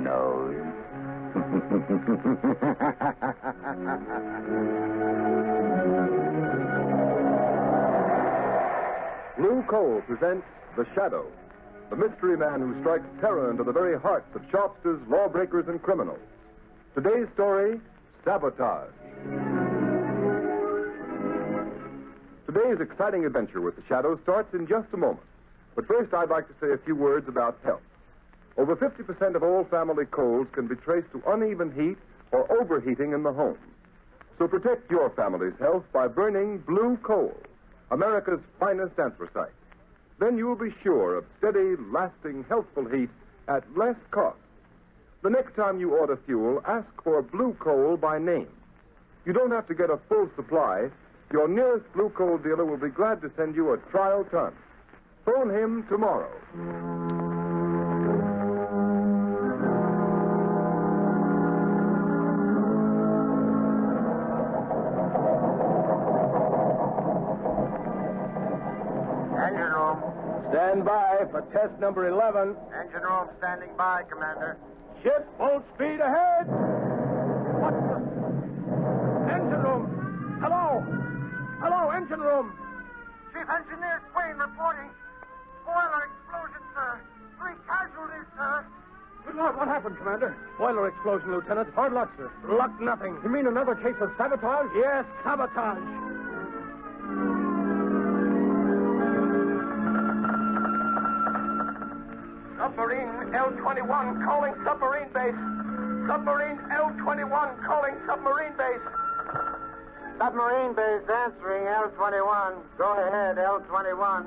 nose. Blue Coal presents The Shadow, the mystery man who strikes terror into the very hearts of shopsters, lawbreakers, and criminals. Today's story, Sabotage. Today's exciting adventure with The Shadow starts in just a moment. But first, I'd like to say a few words about health. Over 50% of all family colds can be traced to uneven heat or overheating in the home. So protect your family's health by burning Blue Coal, America's finest anthracite. Then you'll be sure of steady, lasting, healthful heat at less cost. The next time you order fuel, ask for Blue Coal by name. You don't have to get a full supply. Your nearest Blue Coal dealer will be glad to send you a trial ton. Phone him tomorrow. Engine room. Stand by for test number 11. Engine room standing by, Commander. Ship full speed ahead. What the? Engine room. Hello. Hello, engine room. Chief Engineer Swain reporting. Boiler explosion, sir. 3 casualties, sir. Good Lord, what happened, Commander? Boiler explosion, Lieutenant. Hard luck, sir. Luck nothing. You mean another case of sabotage? Yes, sabotage. Submarine L-21 calling submarine base. Submarine L-21 calling submarine base. Submarine base answering L-21. Go ahead, L-21.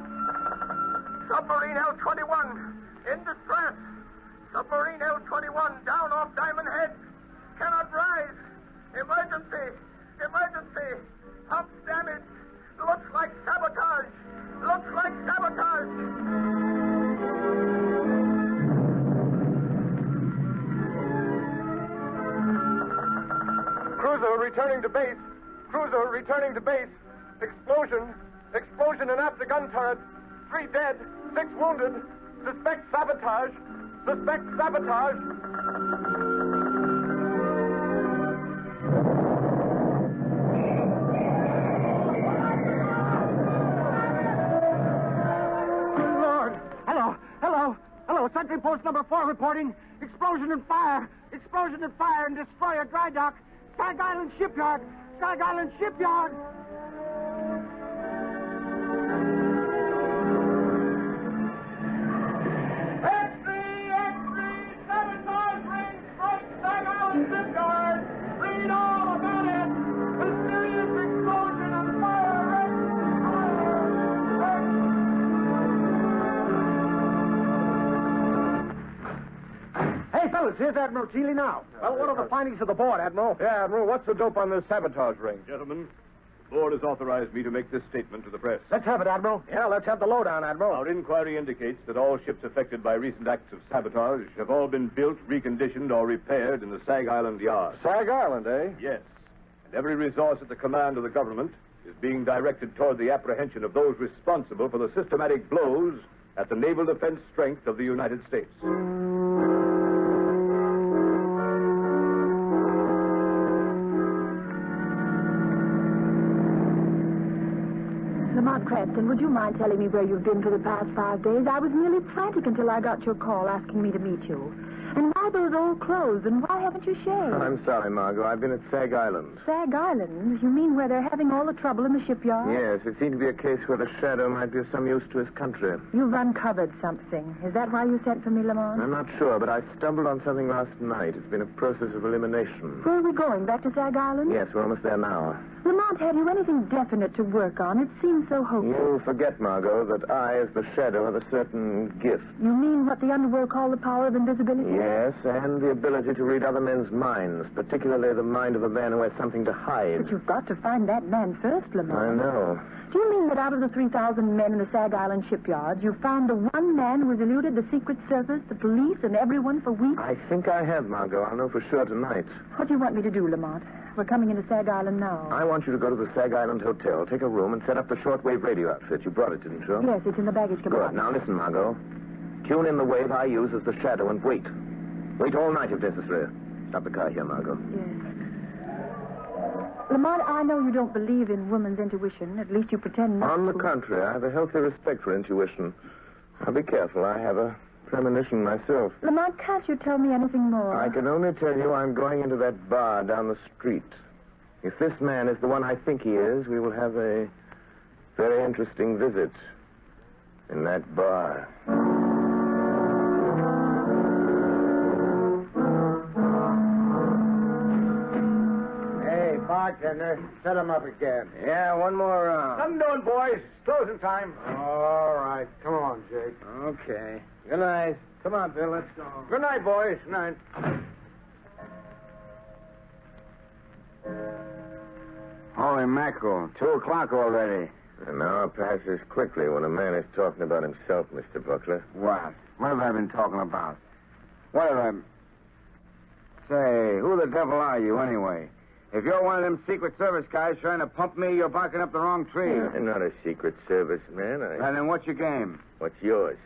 Submarine L-21 in distress. Submarine L-21 down off Diamond Head. Cannot rise. Emergency. Emergency. Pumps damaged. Looks like sabotage. Looks like sabotage. Cruiser returning to base. Cruiser returning to base. Explosion. Explosion in after gun turret. 3 dead. 6 wounded. Suspect sabotage. Suspect sabotage. Lord. Hello. Hello. Hello. Sentry post number 4 reporting. Explosion and fire. Explosion and fire in destroyer dry dock. Stag Island Shipyard. Stag Island Shipyard. Sabotage ring strike Stag Island Shipyard. Read all about it. Mysterious explosion and fire. Hey, fellas, here's Admiral Keeley now. Well, what are the findings of the board, Admiral? Yeah, Admiral, what's the dope on this sabotage ring? Gentlemen, the board has authorized me to make this statement to the press. Let's have it, Admiral. Yeah, let's have the lowdown, Admiral. Our inquiry indicates that all ships affected by recent acts of sabotage have all been built, reconditioned, or repaired in the Sag Island yard. Sag Island, eh? Yes. And every resource at the command of the government is being directed toward the apprehension of those responsible for the systematic blows at the naval defense strength of the United States. Lamont Cranston, would you mind telling me where you've been for the past 5 days? I was nearly frantic until I got your call asking me to meet you. And why those old clothes, and why haven't you shaved? I'm sorry, Margot. I've been at Sag Island. Sag Island? You mean where they're having all the trouble in the shipyard? Yes, it seemed to be a case where the Shadow might be of some use to his country. You've uncovered something. Is that why you sent for me, Lamont? I'm not sure, but I stumbled on something last night. It's been a process of elimination. Where are we going? Back to Sag Island? Yes, we're almost there now. Lamont, have you anything definite to work on? It seems so hopeless. You forget, Margot, that I, as the Shadow, have a certain gift. You mean what the underworld call the power of invisibility? Yes, and the ability to read other men's minds, particularly the mind of a man who has something to hide. But you've got to find that man first, Lamont. I know. Do you mean that out of the 3,000 men in the Sag Island shipyard, you found the one man who has eluded the Secret Service, the police, and everyone for weeks? I think I have, Margot. I'll know for sure tonight. What do you want me to do, Lamont? We're coming into Sag Island now. I want you to go to the Sag Island Hotel, take a room, and set up the shortwave radio outfit. You brought it, didn't you? Yes, it's in the baggage compartment. Good. Now listen, Margot. Tune in the wave I use as the Shadow and wait. Wait all night if necessary. Stop the car here, Margot. Yes. Lamont, I know you don't believe in woman's intuition. At least you pretend not On the to. contrary, I have a healthy respect for intuition. Now, be careful. I have a premonition myself. Lamont, can't you tell me anything more? I can only tell you I'm going into that bar down the street. If this man is the one I think he is, we will have a very interesting visit in that bar. Hey, bartender, set him up again. Yeah, one more round. I'm doing, boys. It's closing time. All right. Come on, Jake. Okay. Good night. Come on, Bill. Let's go. Good night, boys. Good night. Holy mackerel, 2 o'clock already. An hour passes quickly when a man is talking about himself, Mr. Buckler. What? What have I been talking about? What have I... Say, who the devil are you, anyway? If you're one of them Secret Service guys trying to pump me, you're barking up the wrong tree. I'm not a Secret Service man. And then what's your game? What's yours?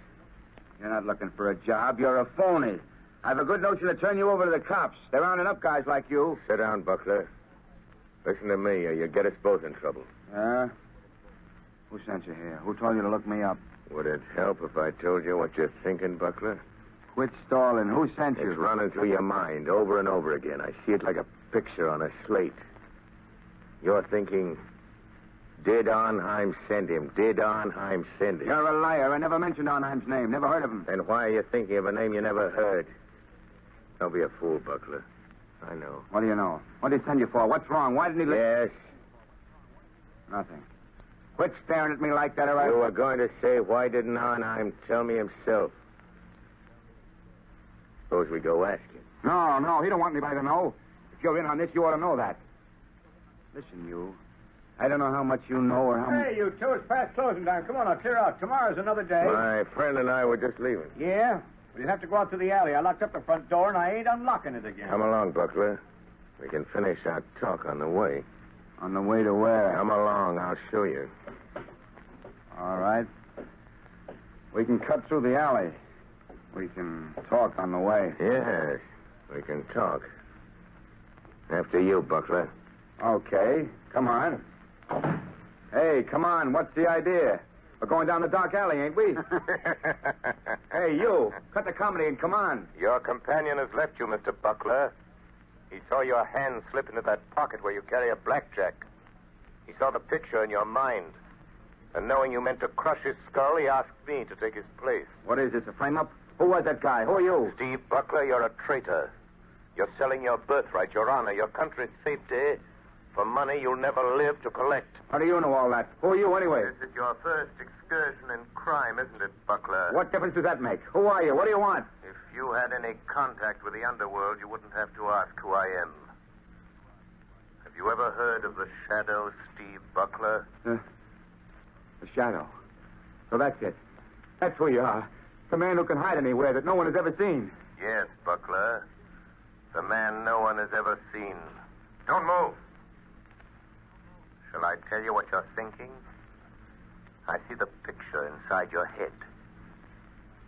You're not looking for a job. You're a phony. I have a good notion to turn you over to the cops. They're rounding up guys like you. Sit down, Buckler. Listen to me, or you'll get us both in trouble. Huh? Who sent you here? Who told you to look me up? Would it help if I told you what you're thinking, Buckler? Quit stalling. Who sent you? It's running through your mind over and over again. I see it like a picture on a slate. You're thinking, did Arnheim send him? Did Arnheim send him? You're a liar. I never mentioned Arnheim's name. Never heard of him. Then why are you thinking of a name you never heard? Don't be a fool, Buckler. I know. What do you know? What did he send you for? What's wrong? Why didn't he... Yes. Nothing. Quit staring at me like that, or I... You were going to say, why didn't Arnheim tell me himself? Suppose we go ask him. No, he don't want anybody to know. If you're in on this, you ought to know that. Listen, you. I don't know how much you know or how much... Hey, you two, it's past closing time. Come on, I'll clear out. Tomorrow's another day. My friend and I were just leaving. Yeah? Well, you have to go out to the alley. I locked up the front door, and I ain't unlocking it again. Come along, Buckler. We can finish our talk on the way. On the way to where? Come along, I'll show you. All right. We can cut through the alley. We can talk on the way. Yes, we can talk. After you, Buckler. Okay, come on. Hey, come on, what's the idea? We're going down the dark alley, ain't we? Hey, you, cut the comedy and come on. Your companion has left you, Mr. Buckler. He saw your hand slip into that pocket where you carry a blackjack. He saw the picture in your mind. And knowing you meant to crush his skull, he asked me to take his place. What is this, a frame-up? Who was that guy? Who are you? Steve Buckler, you're a traitor. You're selling your birthright, your honor, your country's safety for money you'll never live to collect. How do you know all that? Who are you, anyway? This is your first excursion in crime, isn't it, Buckler? What difference does that make? Who are you? What do you want? If you had any contact with the underworld, you wouldn't have to ask who I am. Have you ever heard of the Shadow, Steve Buckler? The Shadow. So that's it. That's who you are. The man who can hide anywhere that no one has ever seen. Yes, Buckler. The man no one has ever seen. Don't move. Shall I tell you what you're thinking? I see the picture inside your head.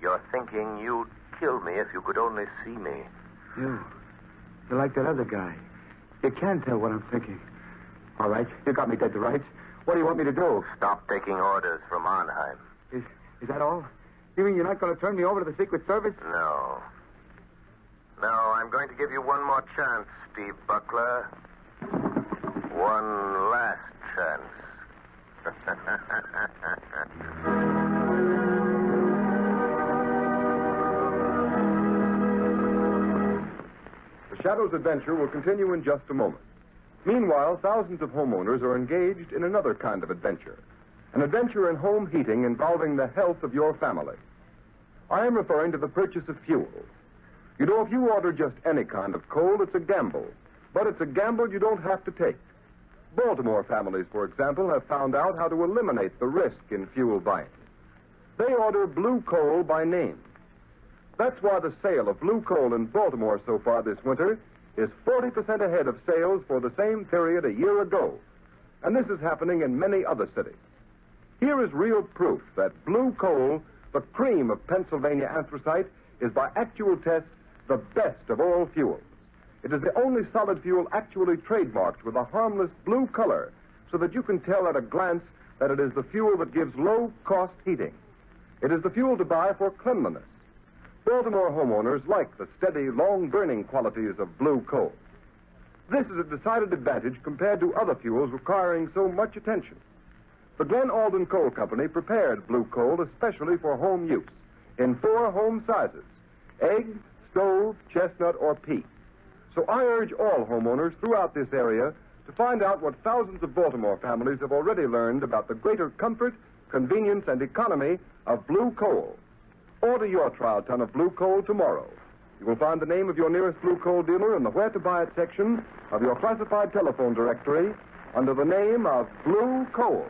You're thinking you'd kill me if you could only see me. You're like that other guy. You can tell what I'm thinking. All right, you got me dead to rights. What do you want me to do? Stop taking orders from Arnheim. Is that all? You mean you're not going to turn me over to the Secret Service? No. No, I'm going to give you one more chance, Steve Buckler. One last chance. The Shadow's adventure will continue in just a moment. Meanwhile, thousands of homeowners are engaged in another kind of adventure. An adventure in home heating involving the health of your family. I am referring to the purchase of fuel. You know, if you order just any kind of coal, it's a gamble. But it's a gamble you don't have to take. Baltimore families, for example, have found out how to eliminate the risk in fuel buying. They order blue coal by name. That's why the sale of blue coal in Baltimore so far this winter is 40% ahead of sales for the same period a year ago. And this is happening in many other cities. Here is real proof that blue coal, the cream of Pennsylvania anthracite, is by actual test the best of all fuels. It is the only solid fuel actually trademarked with a harmless blue color, so that you can tell at a glance that it is the fuel that gives low-cost heating. It is the fuel to buy for cleanliness. Baltimore homeowners like the steady, long-burning qualities of blue coal. This is a decided advantage compared to other fuels requiring so much attention. The Glen Alden Coal Company prepared blue coal especially for home use in 4 home sizes: egg, stove, chestnut, or peat. So I urge all homeowners throughout this area to find out what thousands of Baltimore families have already learned about the greater comfort, convenience, and economy of blue coal. Order your trial ton of blue coal tomorrow. You will find the name of your nearest blue coal dealer in the Where to Buy It section of your classified telephone directory under the name of Blue Coal.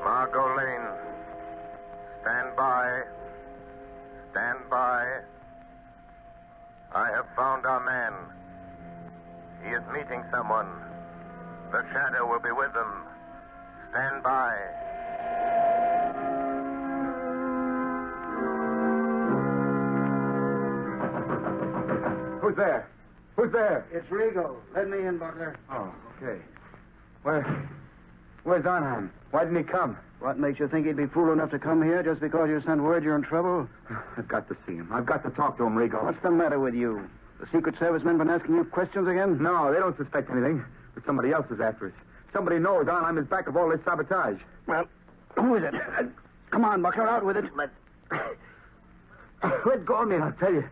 Margot Lane. Stand by. Stand by. I have found our man. He is meeting someone. The shadow will be with them. Stand by. Who's there? Who's there? It's Rigo. Let me in, Butler. Oh, okay. Where's Arnheim? Why didn't he come? What makes you think he'd be fool enough to come here just because you sent word you're in trouble? I've got to see him. I've got to talk to him, Rigo. What's the matter with you? The Secret Service men been asking you questions again? No, they don't suspect anything. But somebody else is after us. Somebody knows Arnheim is back of all this sabotage. Well, who is it? Come on, Buckler, out with it. Let go of me, and I'll tell you.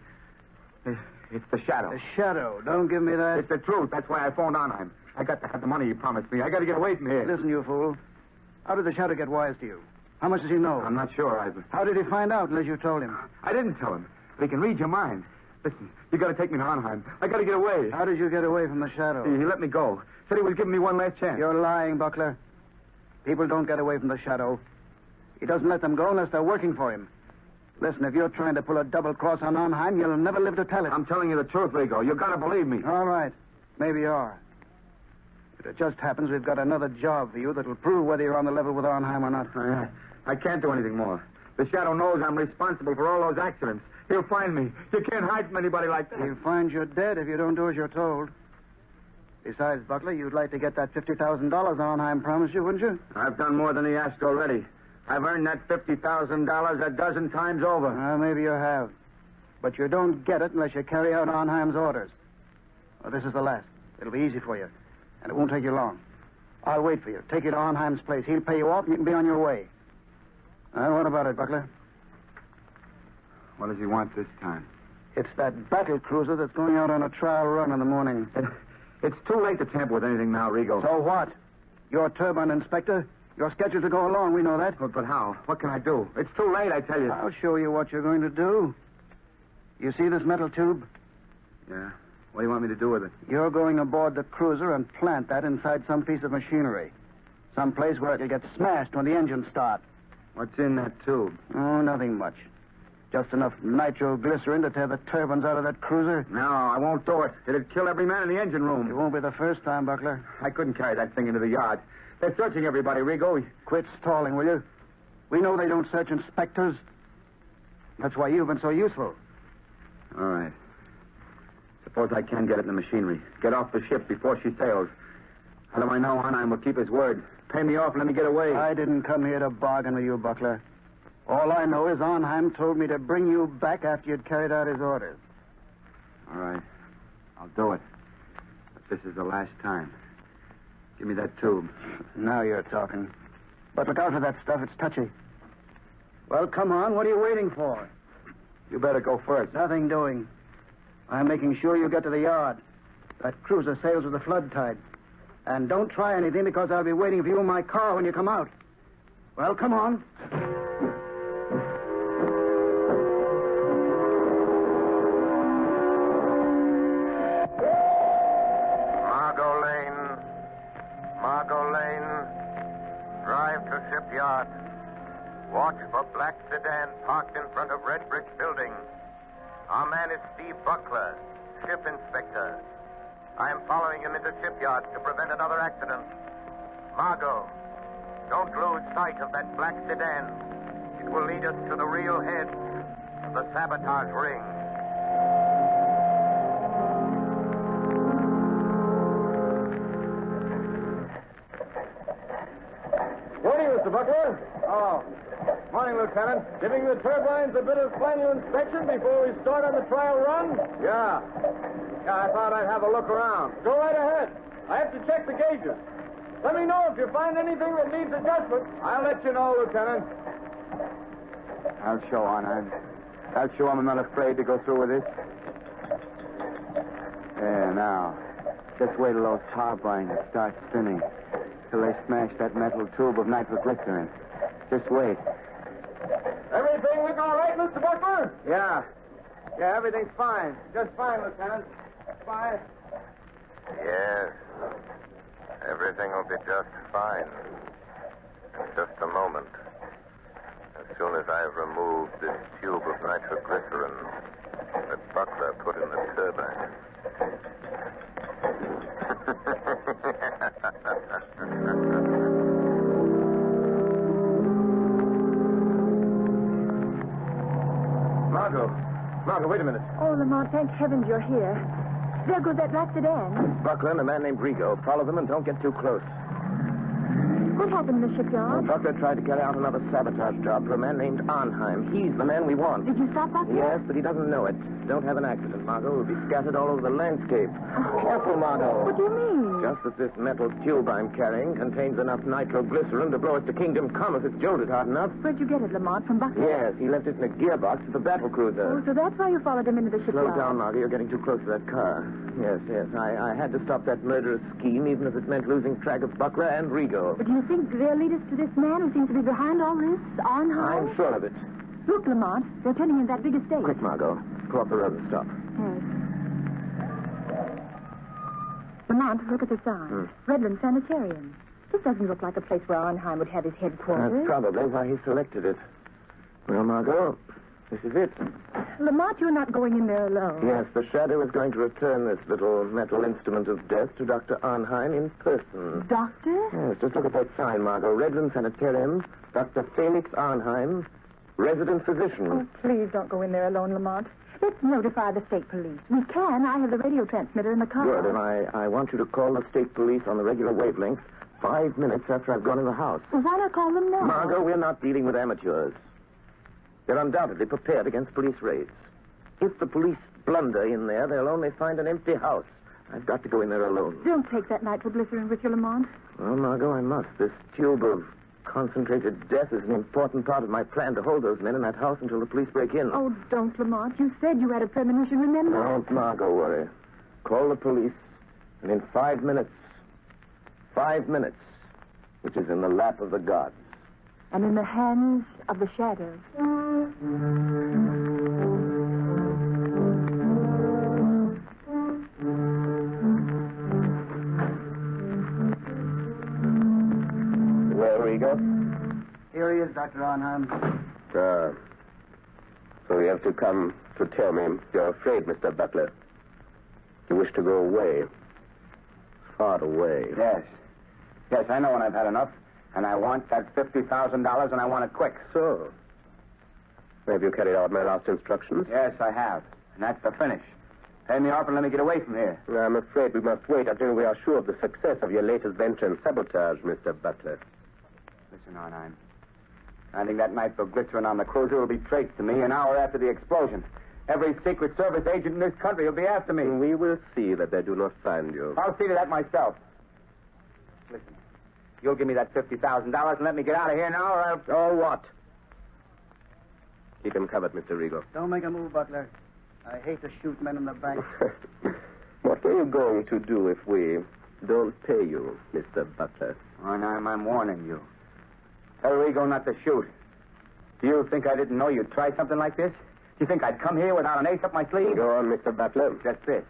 It's the shadow. The shadow. Don't give me that. It's the truth. That's why I phoned Arnheim. I got to have the money he promised me. I got to get away from here. Listen, you fool. How did the shadow get wise to you? How much does he know? I'm not sure, Ivan. How did he find out unless you told him? I didn't tell him. But he can read your mind. Listen, you got to take me to Arnheim. I got to get away. How did you get away from the shadow? He let me go. Said he was giving me one last chance. You're lying, Buckler. People don't get away from the shadow. He doesn't let them go unless they're working for him. Listen, if you're trying to pull a double cross on Arnheim, you'll never live to tell it. I'm telling you the truth, Rigo. You got to believe me. All right. Maybe you are. But it just happens we've got another job for you that'll prove whether you're on the level with Arnheim or not. I can't do anything more. The shadow knows I'm responsible for all those accidents. He'll find me. You can't hide from anybody like that. He'll find you dead if you don't do as you're told. Besides, Buckler, you'd like to get that $50,000 Arnheim promised you, wouldn't you? I've done more than he asked already. I've earned that $50,000 a dozen times over. Well, maybe you have. But you don't get it unless you carry out Arnheim's orders. Well, this is the last. It'll be easy for you. And it won't take you long. I'll wait for you. Take you to Arnheim's place. He'll pay you off and you can be on your way. Now, what about it, Buckler? What does he want this time? It's that battle cruiser that's going out on a trial run in the morning. It's too late to tamper with anything now, Rigo. So what? You're turbine inspector. You're scheduled to go along. We know that. But how? What can I do? It's too late, I tell you. I'll show you what you're going to do. You see this metal tube? Yeah. What do you want me to do with it? You're going aboard the cruiser and plant that inside some piece of machinery. Some place where it'll get smashed when the engines start. What's in that tube? Oh, nothing much. Just enough nitroglycerin to tear the turbines out of that cruiser. No, I won't do it. It'd kill every man in the engine room. It won't be the first time, Buckler. I couldn't carry that thing into the yard. They're searching everybody, Rigo. Quit stalling, will you? We know they don't search inspectors. That's why you've been so useful. All right. Suppose I can get it in the machinery. Get off the ship before she sails. How do I know Arnheim will keep his word? Pay me off and let me get away. I didn't come here to bargain with you, Buckler. All I know is Arnheim told me to bring you back after you'd carried out his orders. All right. I'll do it. But this is the last time. Give me that tube. Now you're talking. But look out for that stuff. It's touchy. Well, come on. What are you waiting for? You better go first. Nothing doing. I'm making sure you get to the yard. That cruiser sails with the flood tide. And don't try anything because I'll be waiting for you in my car when you come out. Well, come on. Margot Lane. Drive to shipyard. Watch for black sedan parked in front of red brick building. Our man is Steve Buckler, ship inspector. I am following him into shipyard to prevent another accident. Margot, don't lose sight of that black sedan. It will lead us to the real head of the Sabotage ring. Morning, Mr. Buckler. Oh. Morning, Lieutenant. Giving the turbines a bit of final inspection before we start on the trial run? Yeah. Yeah, I thought I'd have a look around. Go right ahead. I have to check the gauges. Let me know if you find anything that needs adjustment. I'll let you know, Lieutenant. I'll show on. I'll show I'm not afraid to go through with this. Yeah, now. Just wait till those turbines start spinning. Till they smash that metal tube of nitroglycerin. Just wait. Everything looking all right, Mr. Buckler? Yeah. Yeah, everything's fine. Just fine, Lieutenant. Fine. Yes. Everything will be just fine. In just a moment. As soon as I've removed this tube of nitroglycerin that Buckler put in the turbine. Margot, wait a minute. Oh, Lamont, thank heavens you're here. There goes that black sedan. Buckler and a man named Rigo. Follow them and don't get too close. What happened in the shipyard? Buckler tried to carry out another sabotage job for a man named Arnheim. He's the man we want. Did you stop Buckler? Yes, but he doesn't know it. Don't have an accident, Margot. We'll be scattered all over the landscape. Careful, Margot. What do you mean? Just that this metal tube I'm carrying contains enough nitroglycerin to blow us to Kingdom Come if it's jolted hard enough. Where'd you get it, Lamont? From Buckler? Yes, he left it in a gearbox at the battle cruiser. Oh, so that's why you followed him into the shipyard. Slow down, Margot. You're getting too close to that car. Yes. I had to stop that murderous scheme, even if it meant losing track of Buckler and Rigo. But do you think they'll lead us to this man who seems to be behind all this, Arnheim? I'm sure of it. Look, Lamont, they're turning in that big estate. Quick, Margot. Pull up the road and stop. Yes. Lamont, look at the sign. Redland Sanitarium. This doesn't look like a place where Arnheim would have his headquarters. That's probably why he selected it. Well, Margot, this is it. Lamont, you're not going in there alone. Yes, the Shadow is going to return this little metal instrument of death to Dr. Arnheim in person. Doctor? Yes, just look at that sign, Margot. Redland Sanitarium, Dr. Felix Arnheim, resident physician. Oh, please don't go in there alone, Lamont. Let's notify the state police. We can. I have the radio transmitter in the car. Good, and I want you to call the state police on the regular wavelength 5 minutes after I've gone in the house. Well, why not call them now? Margot, we're not dealing with amateurs. They're undoubtedly prepared against police raids. If the police blunder in there, they'll only find an empty house. I've got to go in there alone. Don't take that nitroglycerin with you, Lamont. Well, Margot, I must. This tube of concentrated death is an important part of my plan to hold those men in that house until the police break in. Oh, don't, Lamont. You said you had a premonition, remember? Don't, Margot, worry. Call the police, and in 5 minutes, which is in the lap of the gods. And in the hands of the shadows. Where we go? Here he is, Dr. Arnheim. So you have to come to tell me you're afraid, Mr. Butler. You wish to go away. Far away. Yes. Yes, I know when I've had enough. And I want that $50,000, and I want it quick. So, have you carried out my last instructions? Yes, I have. And that's the finish. Pay me off and let me get away from here. I'm afraid we must wait until we are sure of the success of your latest venture in sabotage, Mr. Butler. Listen, Arnheim. Finding that nitroglycerin on the cruiser will be traced to me an hour after the explosion. Every Secret Service agent in this country will be after me. We will see that they do not find you. I'll see to that myself. Listen, you'll give me that $50,000 and let me get out of here now, or I'll... Oh, what? Keep him covered, Mr. Rigo. Don't make a move, Butler. I hate to shoot men in the bank. What are you going to do if we don't pay you, Mr. Butler? Arnheim, I'm warning you. Tell Rigo not to shoot. Do you think I didn't know you'd try something like this? Do you think I'd come here without an ace up my sleeve? Go on, Mr. Butler. Just this.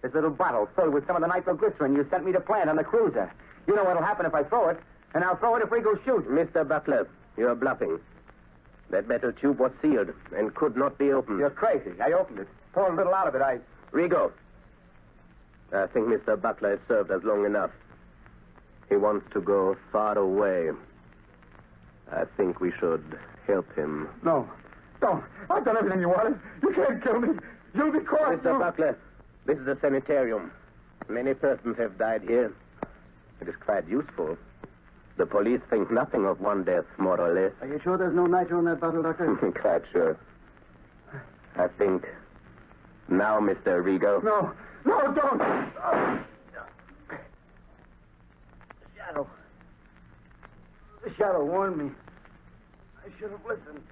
This little bottle filled with some of the nitroglycerin you sent me to plant on the cruiser. You know what'll happen if I throw it, and I'll throw it if Rigo shoots. Mr. Butler, you're bluffing. That metal tube was sealed and could not be opened. You're crazy. I opened it. Poured a little out of it. Rigo, I think Mr. Butler has served us long enough. He wants to go far away. I think we should help him. No. Don't. I've done everything you wanted. You can't kill me. You'll be caught. Mr. Buckler, this is a sanitarium. Many persons have died here. It is quite useful. The police think nothing of one death, more or less. Are you sure there's no nitro in that bottle, Doctor? Quite sure. I think now, Mr. Rigo. No. No, don't. Shadow. The shadow warned me. I should have listened.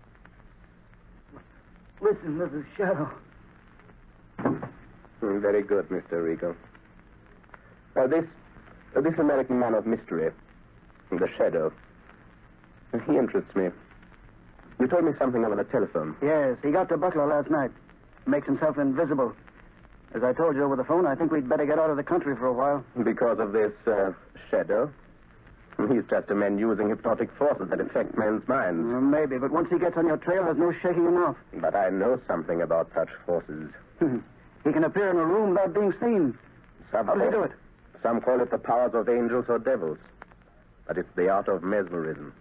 Listen to the shadow. Very good, Mr. Rigo. This American man of mystery, the shadow, he interests me. You told me something over the telephone. Yes, he got to Buckler last night. Makes himself invisible. As I told you over the phone, I think we'd better get out of the country for a while. Because of this shadow? He's just a man using hypnotic forces that affect men's minds. Maybe, but once he gets on your trail, there's no shaking him off. But I know something about such forces. He can appear in a room without being seen. How does he do it? Some call it the powers of angels or devils. But it's the art of mesmerism.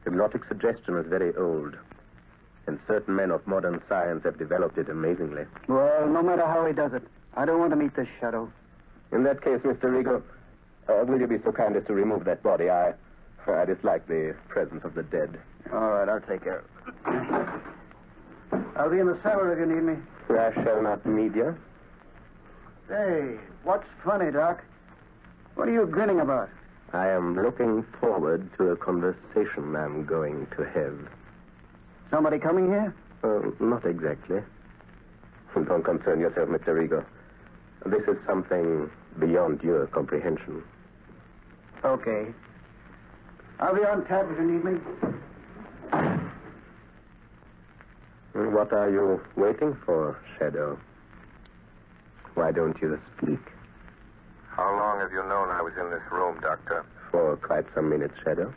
Hypnotic suggestion is very old. And certain men of modern science have developed it amazingly. Well, no matter how he does it, I don't want to meet this shadow. In that case, Mr. Rigo, will you be so kind as to remove that body? I dislike the presence of the dead. All right, I'll take care of it. I'll be in the cellar if you need me. I shall not need you. Hey, what's funny, Doc? What are you grinning about? I am looking forward to a conversation I'm going to have. Somebody coming here? Not exactly. Don't concern yourself, Mr. Rigo. This is something beyond your comprehension. Okay. I'll be on tap if you need me. What are you waiting for, Shadow? Why don't you speak? How long have you known I was in this room, Doctor? For quite some minutes, Shadow.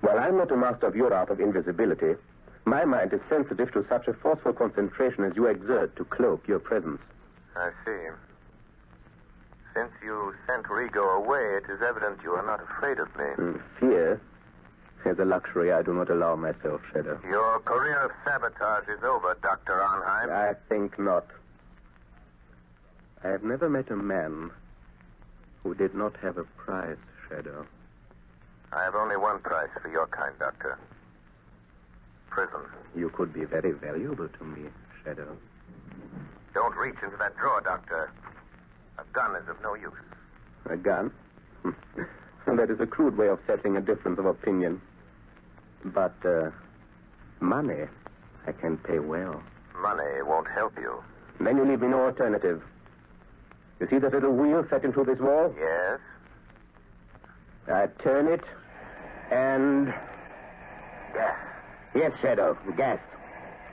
While I'm not a master of your art of invisibility, my mind is sensitive to such a forceful concentration as you exert to cloak your presence. I see. Since you sent Rigo away, it is evident you are not afraid of me. Fear is a luxury I do not allow myself, Shadow. Your career of sabotage is over, Dr. Arnheim. I think not. I have never met a man who did not have a price, Shadow. I have only one price for your kind, Doctor. Prison. You could be very valuable to me, Shadow. Don't reach into that drawer, Doctor. A gun is of no use. A gun? That is a crude way of settling a difference of opinion. But, money, I can pay well. Money won't help you. Then you leave me no alternative. You see that little wheel set into this wall? Yes? I turn it, and... Gas. Yes, Shadow, gas.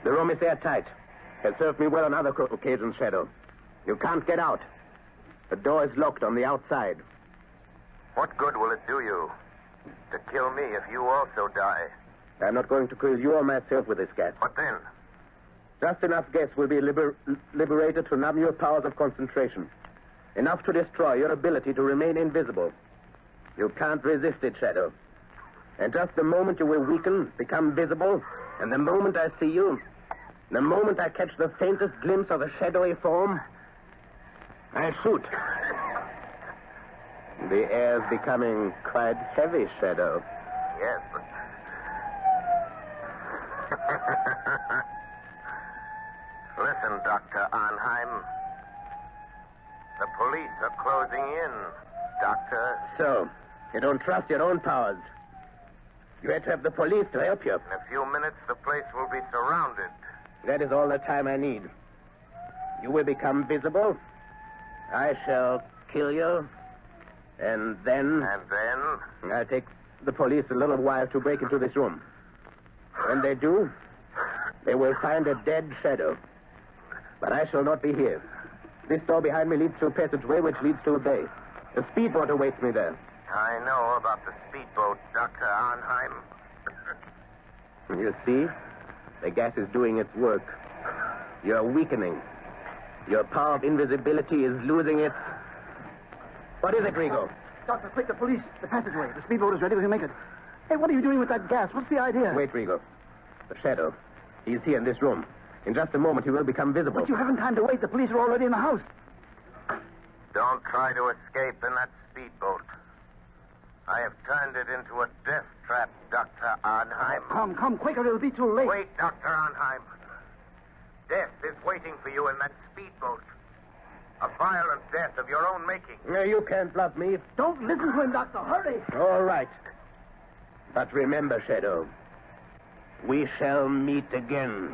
The room is airtight. Has served me well on other occasions, Shadow. You can't get out. The door is locked on the outside. What good will it do you to kill me if you also die? I'm not going to kill you or myself with this gas. What then? Just enough gas will be liberated to numb your powers of concentration. Enough to destroy your ability to remain invisible. You can't resist it, Shadow. And just the moment you will weaken, become visible, and the moment I see you, the moment I catch the faintest glimpse of a shadowy form, I shoot. The air's becoming quite heavy, Shadow. Yes, but... Listen, Dr. Arnheim. The police are closing in, Doctor. So, you don't trust your own powers. You had to have the police to help you. In a few minutes, the place will be surrounded. That is all the time I need. You will become visible. I shall kill you. And then... And then? I'll take the police a little while to break into this room. When they do, they will find a dead Shadow. But I shall not be here. This door behind me leads to a passageway which leads to a bay. A speedboat awaits me there. I know about the speedboat, Dr. Arnheim. You see? The gas is doing its work. You're weakening. Your power of invisibility is losing its... What is it, Rigo? Doctor, quick, the police. The passageway. The speedboat is ready. We can make it. Hey, what are you doing with that gas? What's the idea? Wait, Rigo. The shadow. He's here in this room. In just a moment, he will become visible. But you haven't time to wait. The police are already in the house. Don't try to escape in that speedboat. I have turned it into a death trap, Dr. Arnheim. Come, quicker. It'll be too late. Wait, Dr. Arnheim. Death is waiting for you in that speedboat. A violent death of your own making. You can't bluff me. Don't listen to him, Doctor. Hurry. All right. But remember, Shadow, we shall meet again.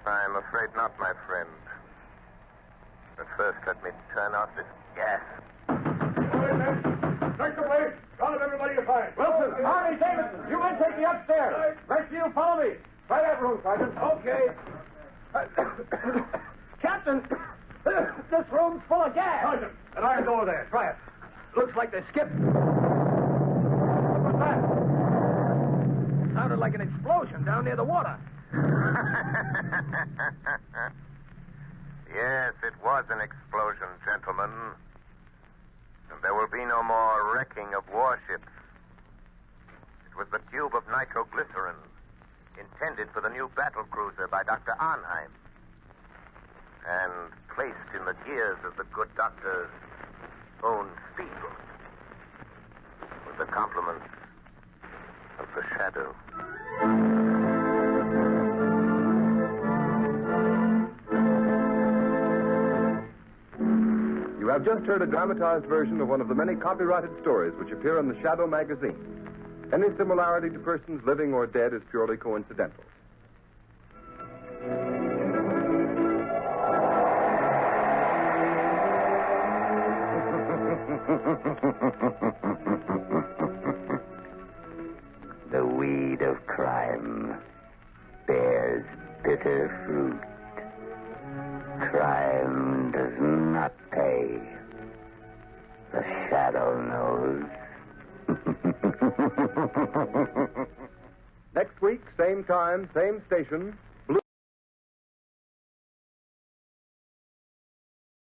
I'm afraid not, my friend. But first, let me turn off this gas. Take the place. Round of everybody you find. Wilson, Harvey, Davidson, you men take me upstairs. Rest of you follow me. Try that room, Sergeant. Okay. Captain, this room's full of gas. Sergeant, an iron door there. Try it. Looks like they skipped. What was that? Sounded like an explosion down near the water. Yes, it was an explosion, gentlemen. And there will be no more wrecking of warships. It was the tube of nitroglycerin intended for the new battle cruiser by Dr. Arnheim and placed in the gears of the good doctor's own speedboat with the compliments of the shadow. You have just heard a dramatized version of one of the many copyrighted stories which appear in the Shadow magazine. Any similarity to persons living or dead is purely coincidental. The weed of crime bears bitter fruit. Crime does not pay. The shadow knows. Next week, same time, same station,